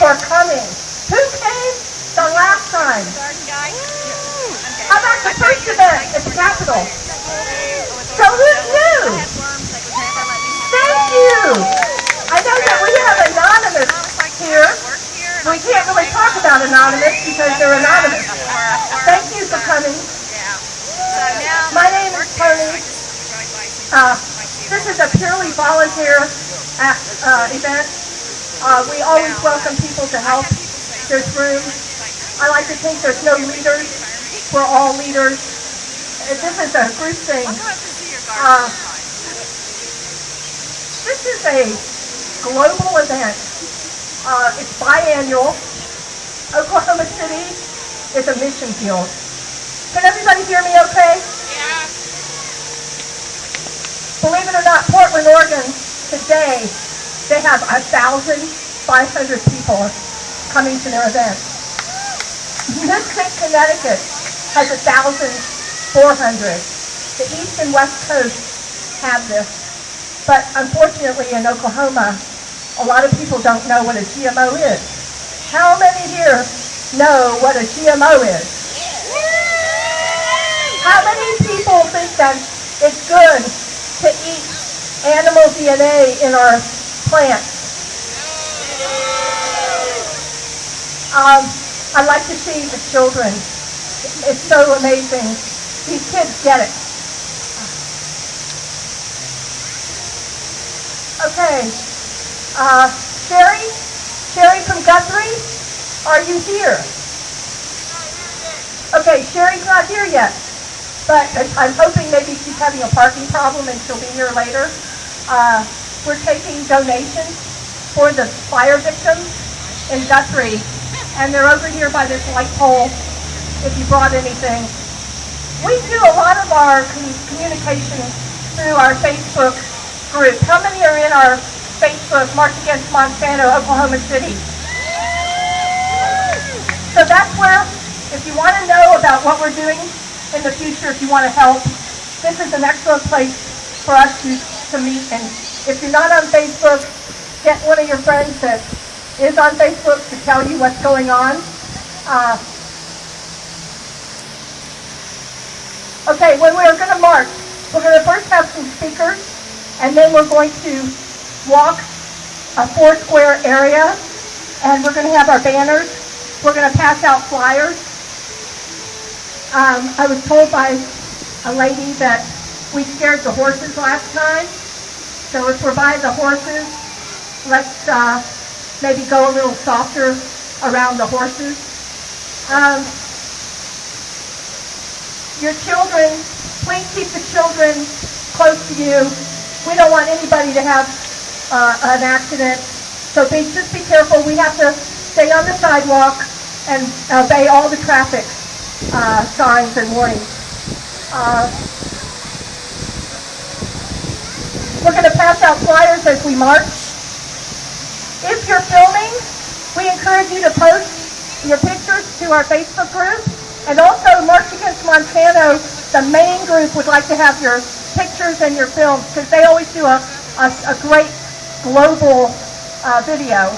are coming. Who came the last time? How about the first event at the Capitol? So who knew? Thank you. I know that we have Anonymous here. We can't really talk about Anonymous because they're anonymous. Thank you for coming. My name is Tony. This is a purely volunteer event. We always welcome people to help. There's room. I like to think there's no leaders. We're all leaders. This is a group thing. This is a global event. It's biannual. Oklahoma City is a mission field. Can everybody hear me okay? Yeah. Believe it or not, Portland, Oregon, today, they have 1,500 people coming to their event. Mystic, Connecticut has 1,400. The East and West Coast have this. But unfortunately, in Oklahoma, a lot of people don't know what a GMO is. How many here know what a GMO is? How many people think that it's good to eat animal DNA in our plants? I like to see the children. It's so amazing. These kids get it. Okay. Sherry from Guthrie, are you here? Okay, Sherry's not here yet, but I'm hoping maybe she's having a parking problem and she'll be here later. We're taking donations for the fire victims in Guthrie, and they're over here by this light pole if you brought anything. We do a lot of our communication through our Facebook group. How many are in our Facebook March Against Monsanto, Oklahoma City? So that's where, if you want to know about what we're doing in the future, if you want to help, this is an excellent place for us to meet. And if you're not on Facebook, get one of your friends that is on Facebook to tell you what's going on. Okay, when we're going to march, we're going to first have some speakers, and then we're going to walk a 4-square area, and we're going to have our banners. We're going to pass out flyers. I was told by a lady that we scared the horses last time, so if we're by the horses, let's maybe go a little softer around the horses. Your children, please keep the children close to you. We don't want anybody to have an accident, so just be careful. We have to stay on the sidewalk and obey all the traffic signs and warnings. We're going to pass out flyers as we march. If you're filming, we encourage you to post your pictures to our Facebook group. And also, March Against Monsanto, the main group would like to have your pictures and your films because they always do a great global video.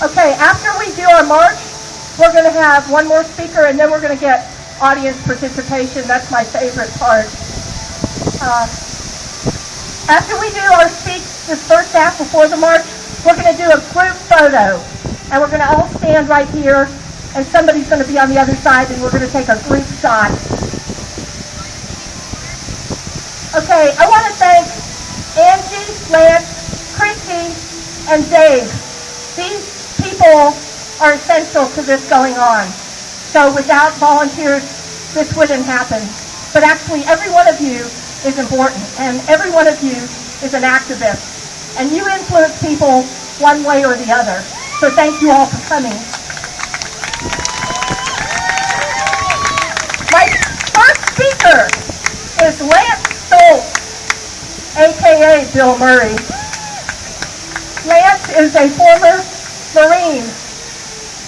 Okay, after we do our march, we're going to have one more speaker, and then we're going to get audience participation. That's my favorite part. After we do our speech, this first half before the march, we're going to do a group photo. And we're going to all stand right here, and somebody's going to be on the other side, and we're going to take a group shot. Okay, I want to thank Angie, Lance, Christy, and Dave. These people are essential to this going on. So without volunteers, this wouldn't happen. But actually, every one of you is important, and every one of you is an activist. And you influence people one way or the other. So thank you all for coming. My first speaker is Lance Stoltz, a.k.a. Bill Murray. Lance is a former Marine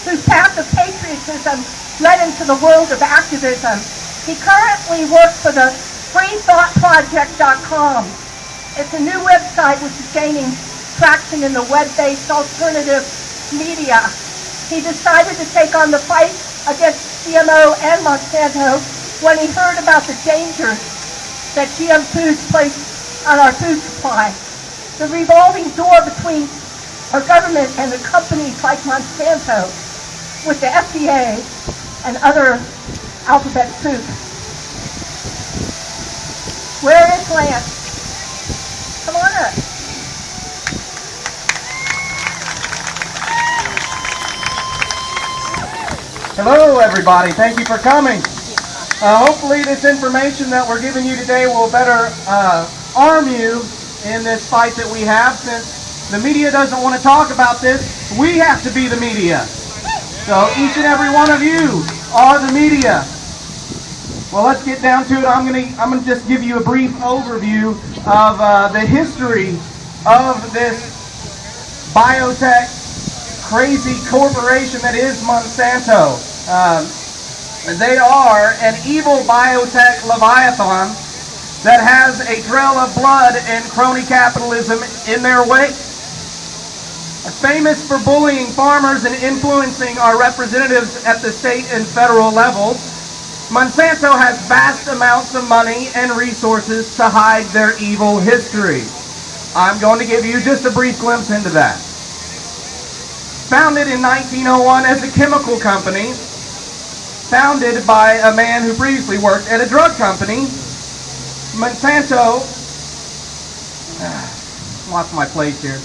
whose path of patriotism led into the world of activism. He currently works for the freethoughtproject.com, It's a new website which is gaining traction in the web-based alternative media. He decided to take on the fight against GMO and Monsanto when he heard about the dangers that GM foods place on our food supply. The revolving door between our government and the companies like Monsanto with the FDA and other alphabet soup. Where is Lance? Come on up. Hello everybody, thank you for coming. Hopefully this information that we're giving you today will better arm you in this fight that we have. Since the media doesn't want to talk about this, we have to be the media. So each and every one of you are the media. Well, let's get down to it. I'm gonna just give you a brief overview of the history of this biotech crazy corporation that is Monsanto. They are an evil biotech leviathan that has a trail of blood and crony capitalism in their wake. Famous for bullying farmers and influencing our representatives at the state and federal levels, Monsanto has vast amounts of money and resources to hide their evil history. I'm going to give you just a brief glimpse into that. Founded in 1901 as a chemical company, founded by a man who previously worked at a drug company, Monsanto, lost my place here.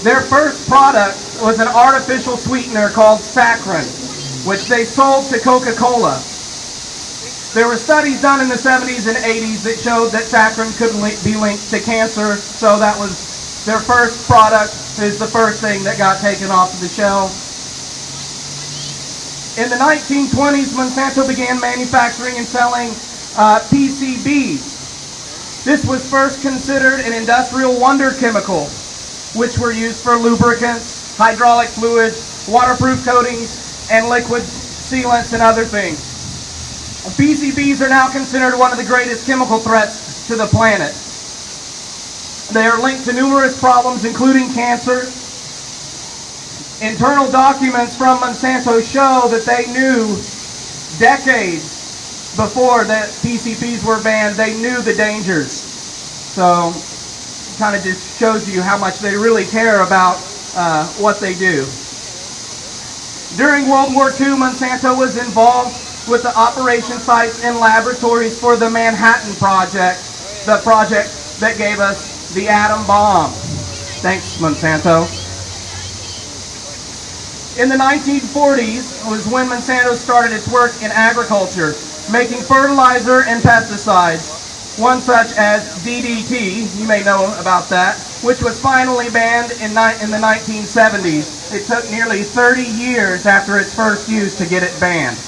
Their first product was an artificial sweetener called saccharin, which they sold to Coca-Cola. There were studies done in the 70s and 80s that showed that saccharin could be linked to cancer, so that was their first product, is the first thing that got taken off of the shelf. In the 1920s, Monsanto began manufacturing and selling PCBs. This was first considered an industrial wonder chemical, which were used for lubricants, hydraulic fluids, waterproof coatings, and liquid sealants and other things. PCBs are now considered one of the greatest chemical threats to the planet. They are linked to numerous problems, including cancer. Internal documents from Monsanto show that they knew decades before the PCBs were banned, they knew the dangers. So it kind of just shows you how much they really care about what they do. During World War II, Monsanto was involved with the operation sites and laboratories for the Manhattan Project, the project that gave us the atom bomb. Thanks, Monsanto. In the 1940s was when Monsanto started its work in agriculture, making fertilizer and pesticides, one such as DDT, you may know about that, which was finally banned in the 1970s. It took nearly 30 years after its first use to get it banned.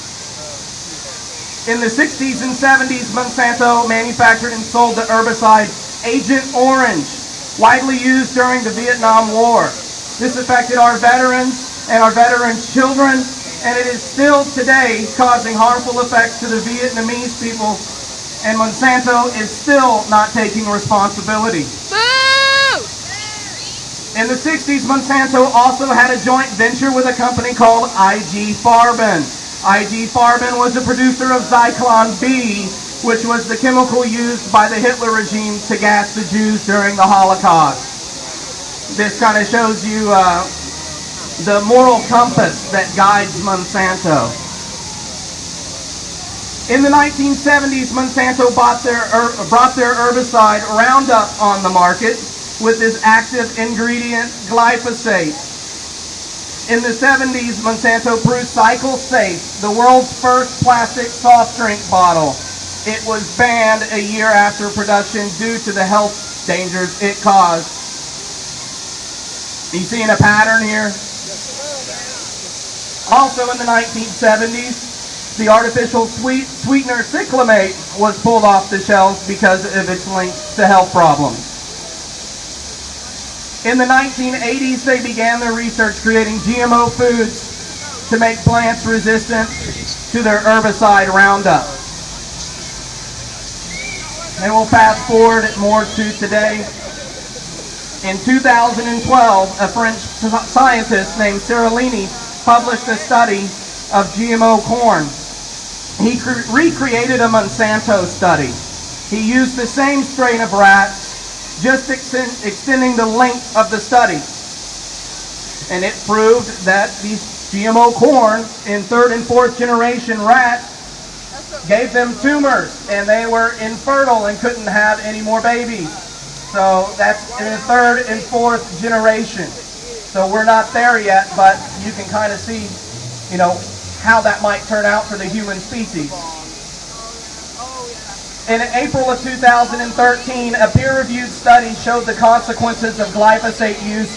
In the 60s and 70s, Monsanto manufactured and sold the herbicide Agent Orange, widely used during the Vietnam War. This affected our veterans and our veterans' children, and it is still today causing harmful effects to the Vietnamese people, and Monsanto is still not taking responsibility. Boo! In the 60s, Monsanto also had a joint venture with a company called IG Farben. IG Farben was a producer of Zyklon B, which was the chemical used by the Hitler regime to gas the Jews during the Holocaust. This kind of shows you the moral compass that guides Monsanto. In the 1970s, Monsanto brought their herbicide Roundup on the market with this active ingredient glyphosate. In the 70s, Monsanto brewed Cycle Safe, the world's first plastic soft drink bottle. It was banned a year after production due to the health dangers it caused. Are you seeing a pattern here? Also in the 1970s, the artificial sweetener cyclamate was pulled off the shelves because of its link to health problems. In the 1980s, they began their research creating GMO foods to make plants resistant to their herbicide Roundup. And we'll fast forward more to today. In 2012, a French scientist named Seralini published a study of GMO corn. He recreated a Monsanto study. He used the same strain of rats, just extending the length of the study. And it proved that these GMO corn in third and fourth generation rats gave them tumors, and they were infertile and couldn't have any more babies. So that's in the third and fourth generation. So we're not there yet, but you can kind of see, how that might turn out for the human species. In April of 2013, a peer-reviewed study showed the consequences of glyphosate use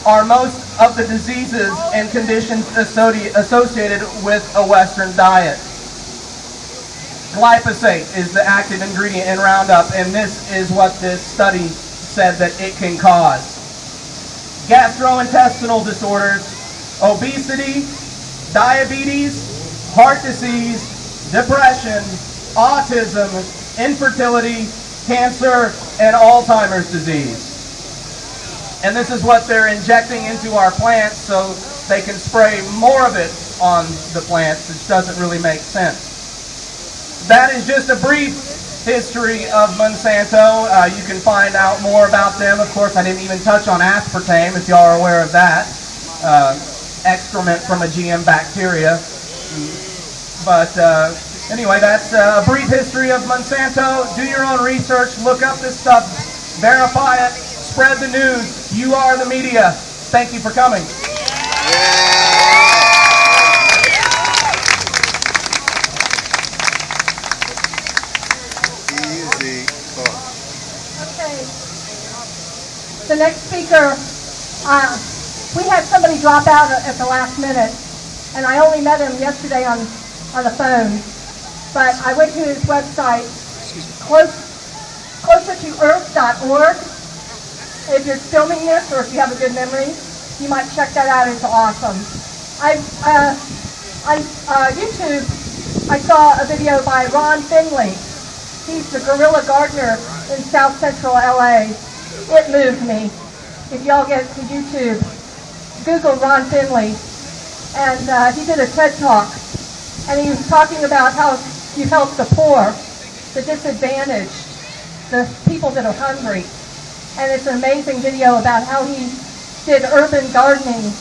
are most of the diseases and conditions associated with a Western diet. Glyphosate is the active ingredient in Roundup, and this is what this study said that it can cause. Gastrointestinal disorders, obesity, diabetes, heart disease, depression, autism, infertility, cancer, and Alzheimer's disease. And this is what they're injecting into our plants so they can spray more of it on the plants, which doesn't really make sense. That is just a brief history of Monsanto. You can find out more about them. Of course, I didn't even touch on aspartame, if y'all are aware of that. Excrement from a GM bacteria. But anyway, that's a brief history of Monsanto. Do your own research. Look up this stuff. Verify it. Spread the news. You are the media. Thank you for coming. Easy. Okay. The next speaker, we had somebody drop out at the last minute, and I only met him yesterday on the phone. But I went to his website, closertoearth.org. If you're filming this, or if you have a good memory, you might check that out. It's awesome. On YouTube, I saw a video by Ron Finley. He's the guerrilla gardener in South Central LA. It moved me. If y'all get to YouTube, Google Ron Finley. And he did a TED Talk. And he was talking about how you help the poor, the disadvantaged, the people that are hungry. And it's an amazing video about how he did urban gardening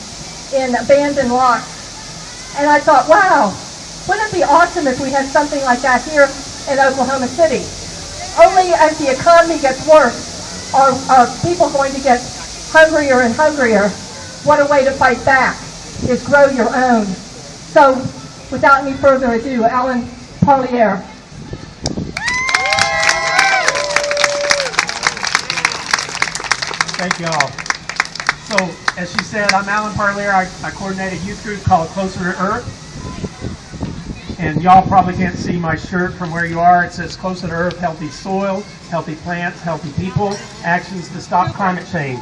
in abandoned lots. And I thought, wow, wouldn't it be awesome if we had something like that here in Oklahoma City? Only as the economy gets worse are people going to get hungrier and hungrier. What a way to fight back is grow your own. So without any further ado, Alan Parlier. Thank you all. So, as she said, I'm Alan Parlier. I coordinate a youth group called Closer to Earth. And y'all probably can't see my shirt from where you are. It says Closer to Earth, healthy soil, healthy plants, healthy people, actions to stop climate change.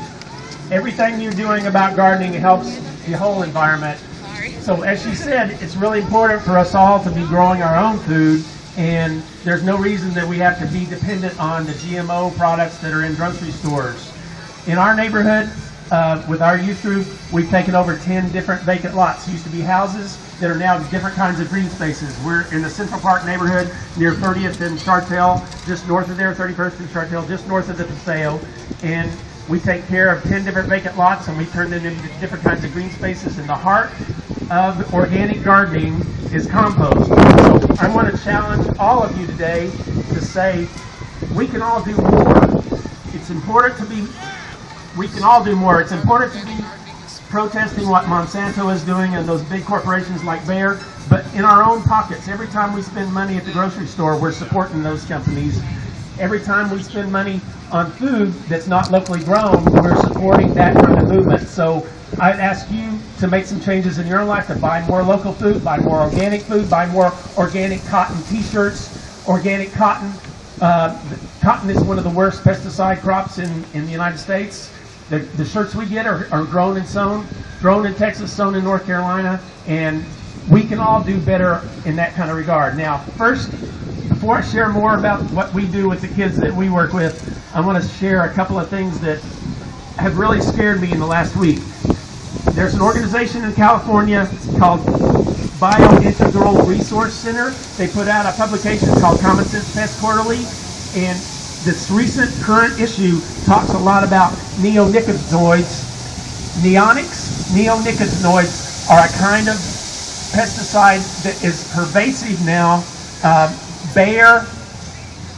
Everything you're doing about gardening helps the whole environment. So, as she said, it's really important for us all to be growing our own food. And there's no reason that we have to be dependent on the GMO products that are in grocery stores. In our neighborhood, with our youth group, we've taken over 10 different vacant lots. It used to be houses that are now different kinds of green spaces. We're in the Central Park neighborhood near 30th and Chartel, just north of there, 31st and Chartel, just north of the Paseo. And we take care of 10 different vacant lots, and we turn them into different kinds of green spaces. And the heart of organic gardening is compost. So I want to challenge all of you today to say, we can all do more. It's important to be We can all do more. It's important to be protesting what Monsanto is doing and those big corporations like Bayer, but in our own pockets. Every time we spend money at the grocery store, we're supporting those companies. Every time we spend money on food that's not locally grown, we're supporting that kind of movement. So I'd ask you to make some changes in your own life, to buy more local food, buy more organic food, buy more organic cotton t-shirts, organic cotton. Cotton is one of the worst pesticide crops in the United States. The shirts we get are grown and sewn, grown in Texas, sewn in North Carolina, and we can all do better in that kind of regard. Now, first, before I share more about what we do with the kids that we work with, I want to share a couple of things that have really scared me in the last week. There's an organization in California called Biointegral Resource Center. They put out a publication called Common Sense Pest Quarterly, and this recent current issue talks a lot about neonicotinoids. Neonicotinoids are a kind of pesticide that is pervasive now. Bayer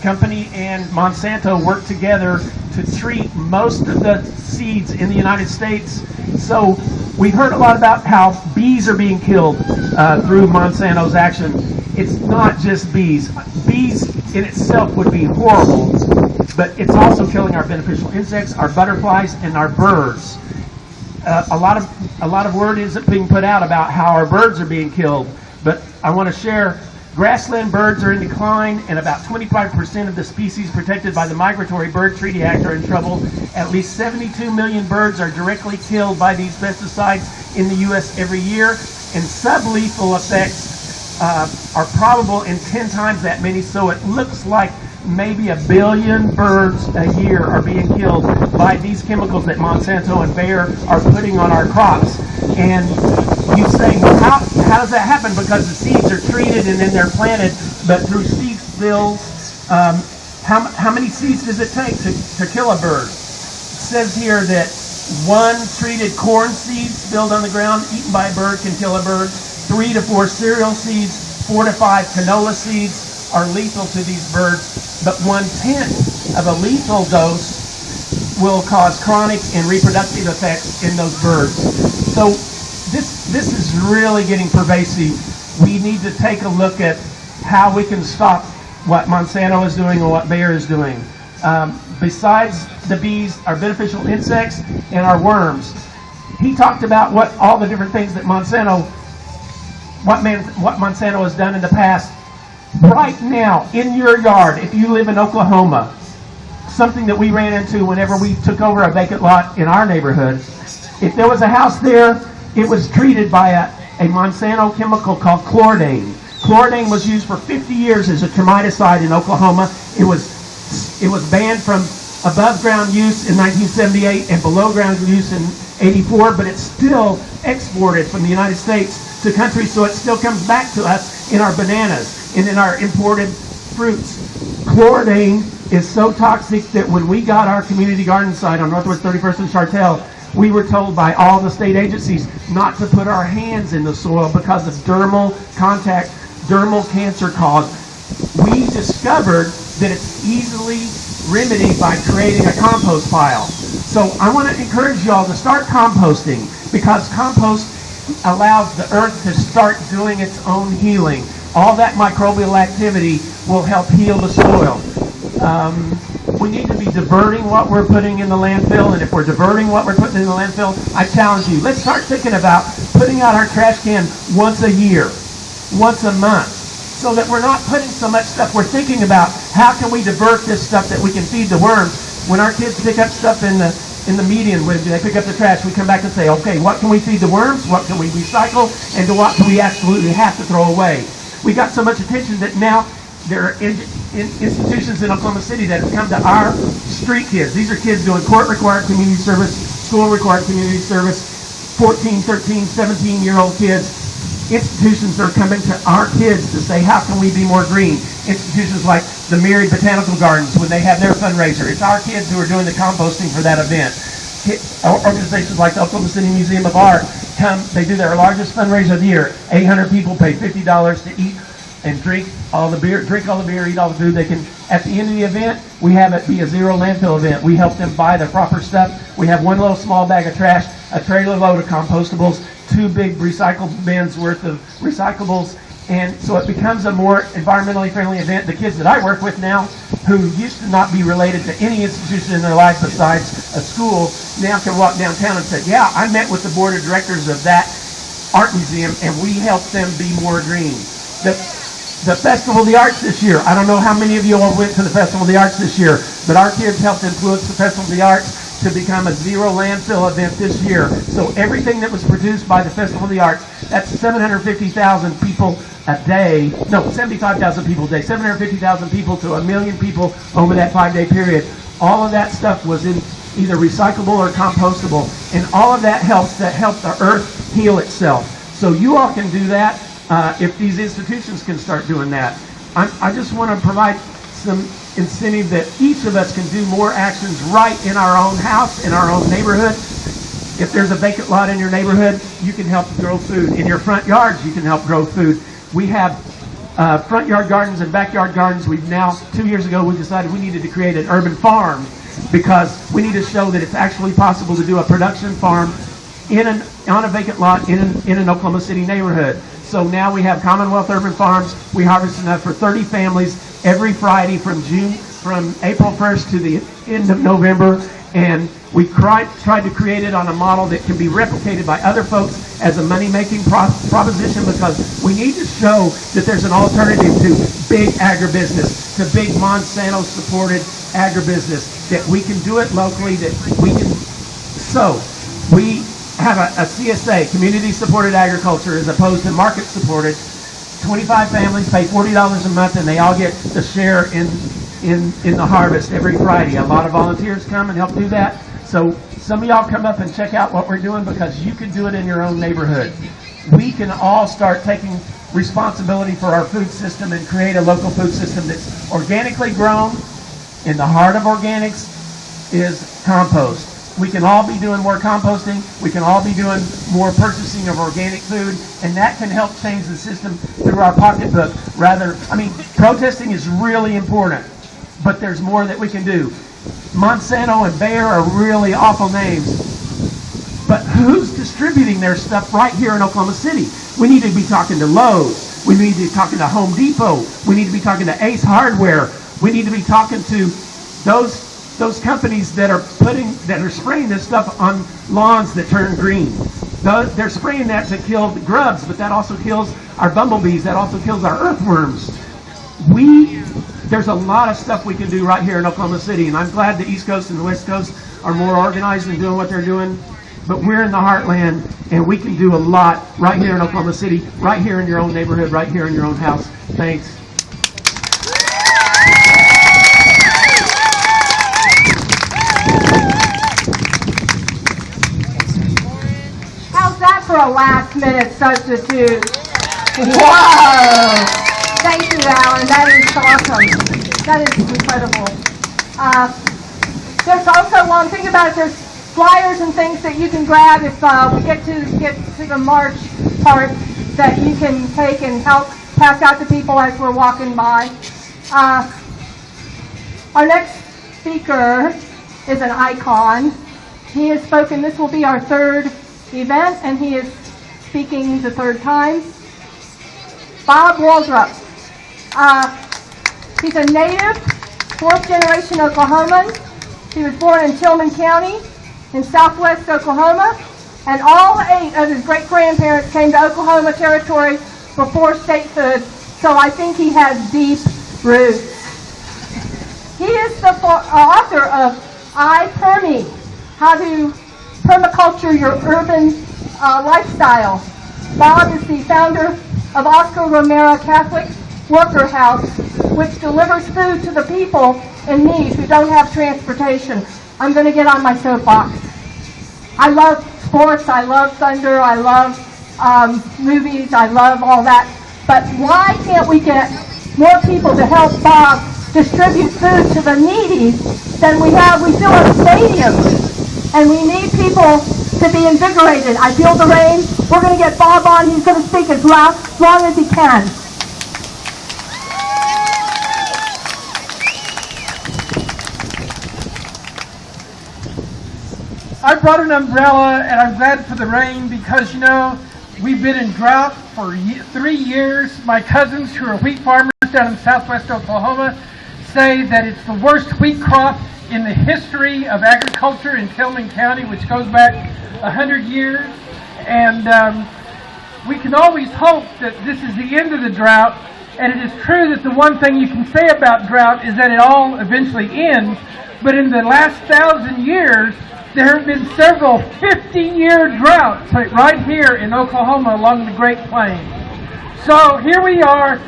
Company and Monsanto work together to treat most of the seeds in the United States. So we've heard a lot about how bees are being killed through Monsanto's action. It's not just bees. Bees in itself would be horrible, but it's also killing our beneficial insects, our butterflies, and our birds. A lot of word is being put out about how our birds are being killed, but I want to share grassland birds are in decline, and about 25% of the species protected by the Migratory Bird Treaty Act are in trouble. At least 72 million birds are directly killed by these pesticides in the U.S. every year, and sublethal effects are probable in 10 times that many, so it looks like maybe 1 billion birds a year are being killed by these chemicals that Monsanto and Bayer are putting on our crops. And you say, well, how does that happen? Because the seeds are treated and then they're planted, but through seed spills, how many seeds does it take to kill a bird? It says here that 1 treated corn seed spilled on the ground, eaten by a bird, can kill a bird. 3 to 4 cereal seeds, 4 to 5 canola seeds are lethal to these birds, but 1/10 of a lethal dose will cause chronic and reproductive effects in those birds. So this is really getting pervasive. We need to take a look at how we can stop what Monsanto is doing and what Bayer is doing. Besides the bees, our beneficial insects, and our worms. He talked about all the different things that Monsanto has done in the past. Right now, in your yard, if you live in Oklahoma, something that we ran into whenever we took over a vacant lot in our neighborhood, if there was a house there, it was treated by a Monsanto chemical called chlordane. Chlordane was used for 50 years as a termiticide in Oklahoma. It was banned from above ground use in 1978 and below ground use in 84, but it's still exported from the United States to countries, so it still comes back to us in our bananas and in our imported fruits. Chlordane is so toxic that when we got our community garden site on Northwest 31st and Chartel, we were told by all the state agencies not to put our hands in the soil because of dermal contact, dermal cancer cause. We discovered that it's easily remedied by creating a compost pile. So I want to encourage y'all to start composting, because compost allows the earth to start doing its own healing. All that microbial activity will help heal the soil. We need to be diverting what we're putting in the landfill, and if we're diverting what we're putting in the landfill, I challenge you, let's start thinking about putting out our trash can once a year, once a month, so that we're not putting so much stuff. We're thinking about how can we divert this stuff that we can feed the worms. When our kids pick up stuff in the median, when they pick up the trash, we come back and say, okay, what can we feed the worms? What can we recycle? And to what do we absolutely have to throw away? We got so much attention that now there are institutions in Oklahoma City that have come to our street kids. These are kids doing court-required community service, school-required community service, 14, 13, 17-year-old kids. Institutions are coming to our kids to say, how can we be more green? Institutions like the Myriad Botanical Gardens, when they have their fundraiser, it's our kids who are doing the composting for that event. Organizations like the Oklahoma City Museum of Art come, they do their largest fundraiser of the year. 800 people pay $50 to eat and drink all the beer, eat all the food. They can, at the end of the event, we have it be a zero landfill event. We help them buy the proper stuff. We have one little small bag of trash, a trailer load of compostables, 2 big recycle bins worth of recyclables, and so it becomes a more environmentally friendly event. The kids that I work with now, who used to not be related to any institution in their life besides a school, now can walk downtown and say, yeah, I met with the board of directors of that art museum, and we helped them be more green. The Festival of the Arts this year, I don't know how many of you all went to the Festival of the Arts this year, but our kids helped influence the Festival of the Arts, to become a zero landfill event this year. So everything that was produced by the Festival of the Arts, that's 750,000 people a day. No, 75,000 people a day. 750,000 people to 1 million people over that 5-day period. All of that stuff was in either recyclable or compostable. And all of that helps the earth heal itself. So you all can do that if these institutions can start doing that. I just want to provide some incentive that each of us can do more actions right in our own house, in our own neighborhood. If there's a vacant lot in your neighborhood, you can help grow food. In your front yards, you can help grow food. We have front yard gardens and backyard gardens. We've now, 2 years ago, we decided we needed to create an urban farm because we need to show that it's actually possible to do a production farm on a vacant lot in an Oklahoma City neighborhood. So now we have Commonwealth Urban Farms. We harvest enough for 30 families every Friday from April 1st to the end of November. And we tried to create it on a model that can be replicated by other folks as a money-making proposition, because we need to show that there's an alternative to big agribusiness, to big Monsanto-supported agribusiness, that we can do it locally, that we can. So we have a CSA, community-supported agriculture, as opposed to market-supported. 25 families pay $40 a month, and they all get the share in the harvest every Friday. A lot of volunteers come and help do that. So some of y'all come up and check out what we're doing, because you can do it in your own neighborhood. We can all start taking responsibility for our food system and create a local food system that's organically grown. In the heart of organics is compost. We can all be doing more composting. We can all be doing more purchasing of organic food, and that can help change the system through our pocketbook. Protesting is really important, but there's more that we can do. Monsanto and Bayer are really awful names, but who's distributing their stuff right here in Oklahoma City? We need to be talking to Lowe's. We need to be talking to Home Depot. We need to be talking to Ace Hardware. We need to be talking to those companies that are spraying this stuff on lawns that turn green. They're spraying that to kill the grubs, but that also kills our bumblebees. That also kills our earthworms. There's a lot of stuff we can do right here in Oklahoma City, and I'm glad the East Coast and the West Coast are more organized in doing what they're doing. But we're in the heartland, and we can do a lot right here in Oklahoma City, right here in your own neighborhood, right here in your own house. Thanks. For a last-minute substitute. Whoa! Thank you, Alan. That is awesome. That is incredible. There's also one thing about it. There's flyers and things that you can grab if we get to the March part, that you can take and help pass out to people as we're walking by. Our next speaker is an icon. He has spoken. This will be our third event, and he is speaking the third time. Bob Waldrop. He's a native, fourth-generation Oklahoman. He was born in Tillman County in southwest Oklahoma, and all 8 of his great-grandparents came to Oklahoma Territory before statehood, so I think he has deep roots. He is the author of iPermi, How to Permaculture Your Urban Lifestyle. Bob is the founder of Oscar Romero Catholic Worker House, which delivers food to the people in need who don't have transportation. I'm going to get on my soapbox. I love sports, I love thunder, I love movies, I love all that. But why can't we get more people to help Bob distribute food to the needy than we have? We fill up stadiums. And we need people to be invigorated. I feel the rain. We're going to get Bob on. He's going to speak as long as he can. I brought an umbrella, and I'm glad for the rain because, we've been in drought for 3 years. My cousins, who are wheat farmers down in southwest Oklahoma, say that it's the worst wheat crop in the history of agriculture in Tillman County, which goes back 100 years. And we can always hope that this is the end of the drought. And it is true that the one thing you can say about drought is that it all eventually ends. But in the last 1,000 years, there have been several 50-year droughts right here in Oklahoma along the Great Plains. So here we are,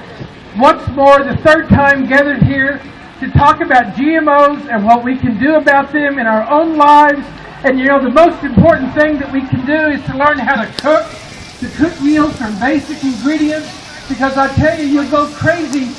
once more, the third time gathered here to talk about GMOs and what we can do about them in our own lives. And you know, the most important thing that we can do is to learn how to cook meals from basic ingredients, because I tell you, you'll go crazy